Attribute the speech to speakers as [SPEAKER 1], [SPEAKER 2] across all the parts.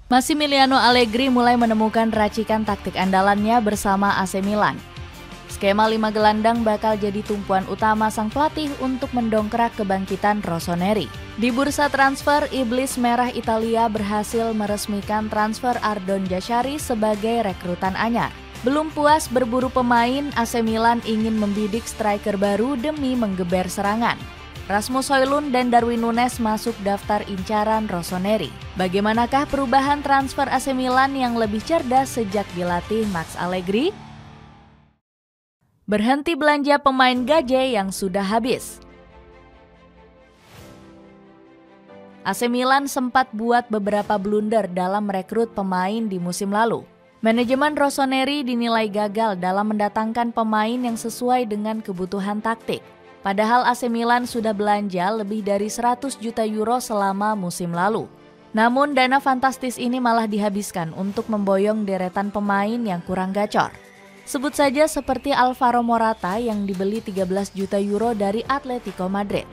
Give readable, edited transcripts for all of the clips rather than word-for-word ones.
[SPEAKER 1] Massimiliano Allegri mulai menemukan racikan taktik andalannya bersama AC Milan. Skema 5 gelandang bakal jadi tumpuan utama sang pelatih untuk mendongkrak kebangkitan Rossoneri. Di bursa transfer, Iblis Merah Italia berhasil meresmikan transfer Ardon Jashari sebagai rekrutan anyar. Belum puas berburu pemain, AC Milan ingin membidik striker baru demi menggeber serangan. Rasmus Højlund dan Darwin Núñez masuk daftar incaran Rossoneri. Bagaimanakah perubahan transfer AC Milan yang lebih cerdas sejak dilatih Max Allegri? Berhenti belanja pemain gaje yang sudah habis. AC Milan sempat buat beberapa blunder dalam merekrut pemain di musim lalu. Manajemen Rossoneri dinilai gagal dalam mendatangkan pemain yang sesuai dengan kebutuhan taktik. Padahal AC Milan sudah belanja lebih dari 100 juta euro selama musim lalu. Namun dana fantastis ini malah dihabiskan untuk memboyong deretan pemain yang kurang gacor. Sebut saja seperti Alvaro Morata yang dibeli 13 juta euro dari Atletico Madrid.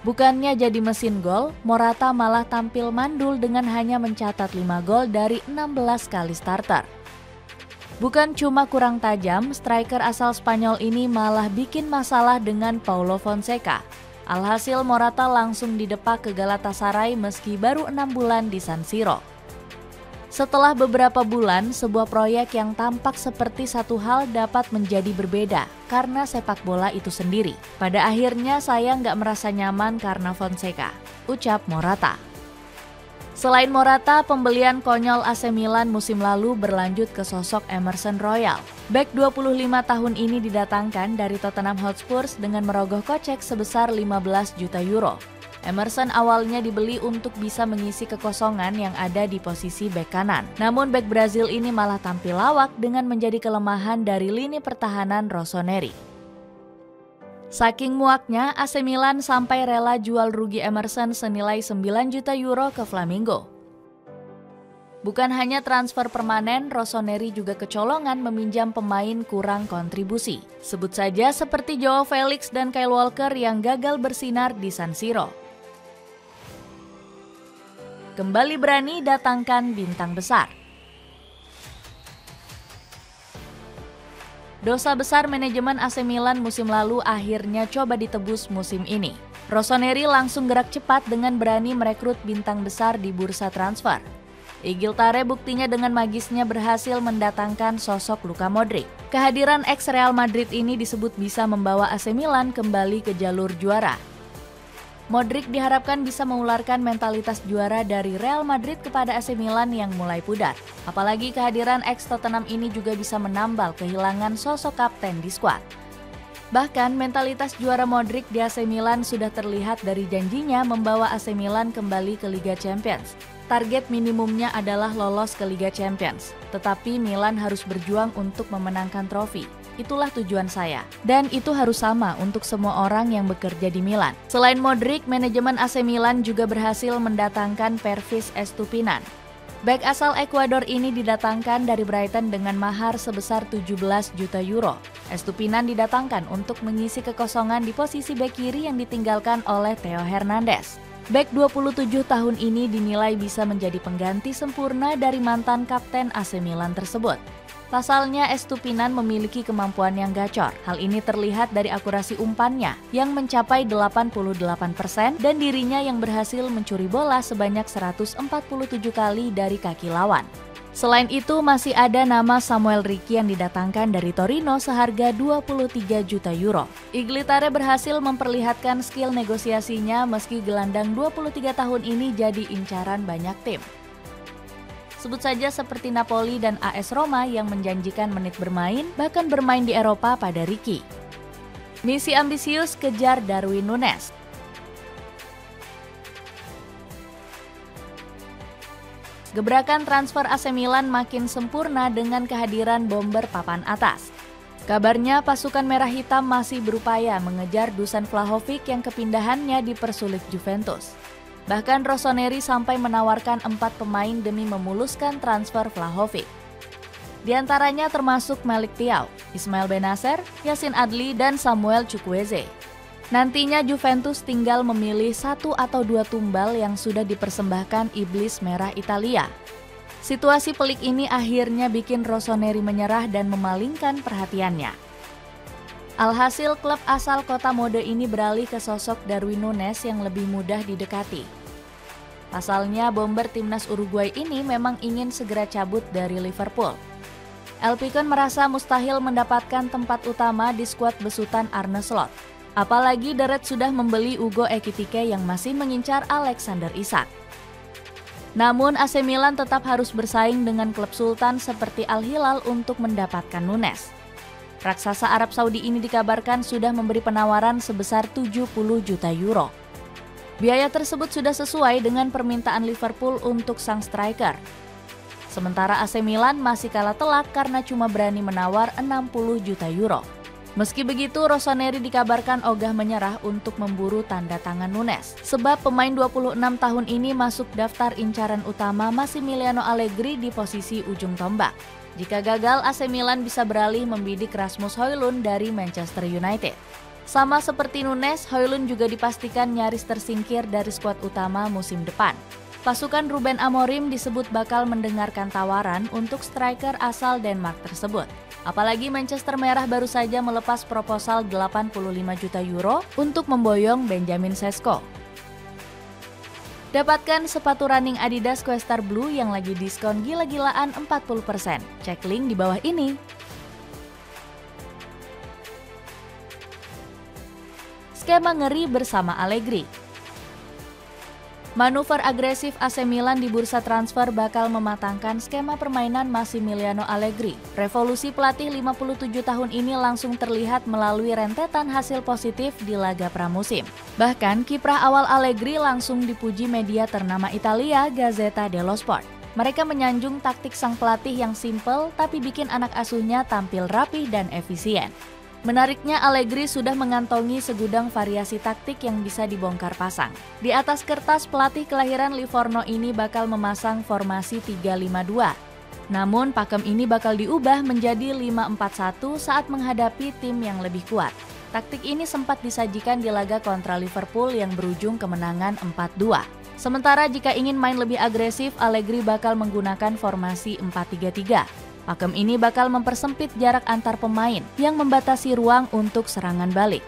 [SPEAKER 1] Bukannya jadi mesin gol, Morata malah tampil mandul dengan hanya mencatat 5 gol dari 16 kali starter. Bukan cuma kurang tajam, striker asal Spanyol ini malah bikin masalah dengan Paulo Fonseca. Alhasil Morata langsung didepak ke Galatasaray meski baru 6 bulan di San Siro. Setelah beberapa bulan, sebuah proyek yang tampak seperti satu hal dapat menjadi berbeda karena sepak bola itu sendiri. Pada akhirnya saya nggak merasa nyaman karena Fonseca, ucap Morata. Selain Morata, pembelian konyol AC Milan musim lalu berlanjut ke sosok Emerson Royal. Bek 25 tahun ini didatangkan dari Tottenham Hotspur dengan merogoh kocek sebesar 15 juta euro. Emerson awalnya dibeli untuk bisa mengisi kekosongan yang ada di posisi bek kanan. Namun bek Brazil ini malah tampil lawak dengan menjadi kelemahan dari lini pertahanan Rossoneri. Saking muaknya, AC Milan sampai rela jual rugi Emerson senilai 9 juta euro ke Flamengo. Bukan hanya transfer permanen, Rossoneri juga kecolongan meminjam pemain kurang kontribusi. Sebut saja seperti Joao Felix dan Kyle Walker yang gagal bersinar di San Siro. Kembali berani datangkan bintang besar. Dosa besar manajemen AC Milan musim lalu akhirnya coba ditebus musim ini. Rossoneri langsung gerak cepat dengan berani merekrut bintang besar di bursa transfer. Igiltare buktinya dengan magisnya berhasil mendatangkan sosok Luka Modric. Kehadiran ex-Real Madrid ini disebut bisa membawa AC Milan kembali ke jalur juara. Modric diharapkan bisa mengularkan mentalitas juara dari Real Madrid kepada AC Milan yang mulai pudar. Apalagi kehadiran ex-Tottenham ini juga bisa menambal kehilangan sosok kapten di skuad. Bahkan mentalitas juara Modric di AC Milan sudah terlihat dari janjinya membawa AC Milan kembali ke Liga Champions. Target minimumnya adalah lolos ke Liga Champions, tetapi Milan harus berjuang untuk memenangkan trofi. Itulah tujuan saya, dan itu harus sama untuk semua orang yang bekerja di Milan. Selain Modric, manajemen AC Milan juga berhasil mendatangkan Pervis Estupinan. Bek asal Ekuador ini didatangkan dari Brighton dengan mahar sebesar 17 juta euro. Estupinan didatangkan untuk mengisi kekosongan di posisi bek kiri yang ditinggalkan oleh Theo Hernandez. Bek 27 tahun ini dinilai bisa menjadi pengganti sempurna dari mantan kapten AC Milan tersebut. Pasalnya, Estupinan memiliki kemampuan yang gacor. Hal ini terlihat dari akurasi umpannya yang mencapai 88% dan dirinya yang berhasil mencuri bola sebanyak 147 kali dari kaki lawan. Selain itu, masih ada nama Samuel Ricci yang didatangkan dari Torino seharga 23 juta euro. Igiltare berhasil memperlihatkan skill negosiasinya meski gelandang 23 tahun ini jadi incaran banyak tim. Sebut saja seperti Napoli dan AS Roma yang menjanjikan menit bermain, bahkan bermain di Eropa pada Ricci. Misi ambisius kejar Darwin Núñez. Gebrakan transfer AC Milan makin sempurna dengan kehadiran bomber papan atas. Kabarnya pasukan merah hitam masih berupaya mengejar Dusan Vlahovic yang kepindahannya dipersulit Juventus. Bahkan Rossoneri sampai menawarkan 4 pemain demi memuluskan transfer Vlahovic. Di antaranya termasuk Malik Thiaw, Ismail Bennacer, Yacine Adli, dan Samuel Chukwueze. Nantinya Juventus tinggal memilih 1 atau 2 tumbal yang sudah dipersembahkan Iblis Merah Italia. Situasi pelik ini akhirnya bikin Rossoneri menyerah dan memalingkan perhatiannya. Alhasil klub asal kota mode ini beralih ke sosok Darwin Núñez yang lebih mudah didekati. Pasalnya bomber timnas Uruguay ini memang ingin segera cabut dari Liverpool. El Picon merasa mustahil mendapatkan tempat utama di skuad besutan Arne Slot. Apalagi The Reds sudah membeli Ugo Ekitike yang masih mengincar Alexander Isak. Namun AC Milan tetap harus bersaing dengan klub sultan seperti Al Hilal untuk mendapatkan Núñez. Raksasa Arab Saudi ini dikabarkan sudah memberi penawaran sebesar 70 juta euro. Biaya tersebut sudah sesuai dengan permintaan Liverpool untuk sang striker. Sementara AC Milan masih kalah telak karena cuma berani menawar 60 juta euro. Meski begitu, Rossoneri dikabarkan ogah menyerah untuk memburu tanda tangan Núñez. Sebab pemain 26 tahun ini masuk daftar incaran utama Massimiliano Allegri di posisi ujung tombak. Jika gagal, AC Milan bisa beralih membidik Rasmus Højlund dari Manchester United. Sama seperti Núñez, Højlund juga dipastikan nyaris tersingkir dari skuad utama musim depan. Pasukan Ruben Amorim disebut bakal mendengarkan tawaran untuk striker asal Denmark tersebut. Apalagi Manchester Merah baru saja melepas proposal 85 juta euro untuk memboyong Benjamin Sesko. Dapatkan sepatu running Adidas Questar Blue yang lagi diskon gila-gilaan 40%. Cek link di bawah ini. Skema ngeri bersama Allegri. Manuver agresif AC Milan di bursa transfer bakal mematangkan skema permainan Massimiliano Allegri. Revolusi pelatih 57 tahun ini langsung terlihat melalui rentetan hasil positif di laga pramusim. Bahkan kiprah awal Allegri langsung dipuji media ternama Italia, Gazzetta dello Sport. Mereka menyanjung taktik sang pelatih yang simpel tapi bikin anak asuhnya tampil rapi dan efisien. Menariknya, Allegri sudah mengantongi segudang variasi taktik yang bisa dibongkar pasang. Di atas kertas, pelatih kelahiran Livorno ini bakal memasang formasi 3-5-2. Namun, pakem ini bakal diubah menjadi 5-4-1 saat menghadapi tim yang lebih kuat. Taktik ini sempat disajikan di laga kontra Liverpool yang berujung kemenangan 4-2. Sementara jika ingin main lebih agresif, Allegri bakal menggunakan formasi 4-3-3. Pakem ini bakal mempersempit jarak antar pemain yang membatasi ruang untuk serangan balik.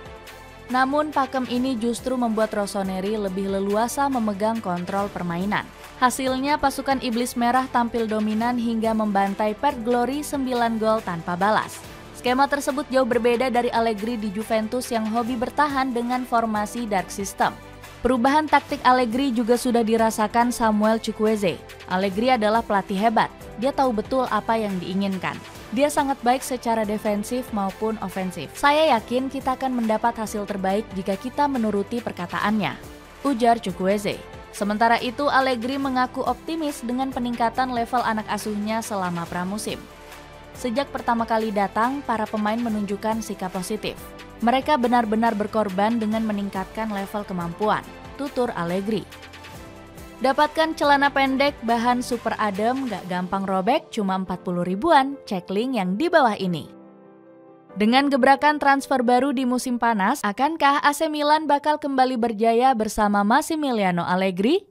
[SPEAKER 1] Namun pakem ini justru membuat Rossoneri lebih leluasa memegang kontrol permainan. Hasilnya pasukan Iblis Merah tampil dominan hingga membantai Perth Glory 9 gol tanpa balas. Skema tersebut jauh berbeda dari Allegri di Juventus yang hobi bertahan dengan formasi dark system. Perubahan taktik Allegri juga sudah dirasakan Samuel Chukwueze. Allegri adalah pelatih hebat. Dia tahu betul apa yang diinginkan. Dia sangat baik secara defensif maupun ofensif. Saya yakin kita akan mendapat hasil terbaik jika kita menuruti perkataannya, ujar Chukwueze. Sementara itu, Allegri mengaku optimis dengan peningkatan level anak asuhnya selama pramusim. Sejak pertama kali datang, para pemain menunjukkan sikap positif. Mereka benar-benar berkorban dengan meningkatkan level kemampuan, tutur Allegri. Dapatkan celana pendek bahan super adem, gak gampang robek, cuma 40 ribuan, cek link yang di bawah ini. Dengan gebrakan transfer baru di musim panas, akankah AC Milan bakal kembali berjaya bersama Massimiliano Allegri?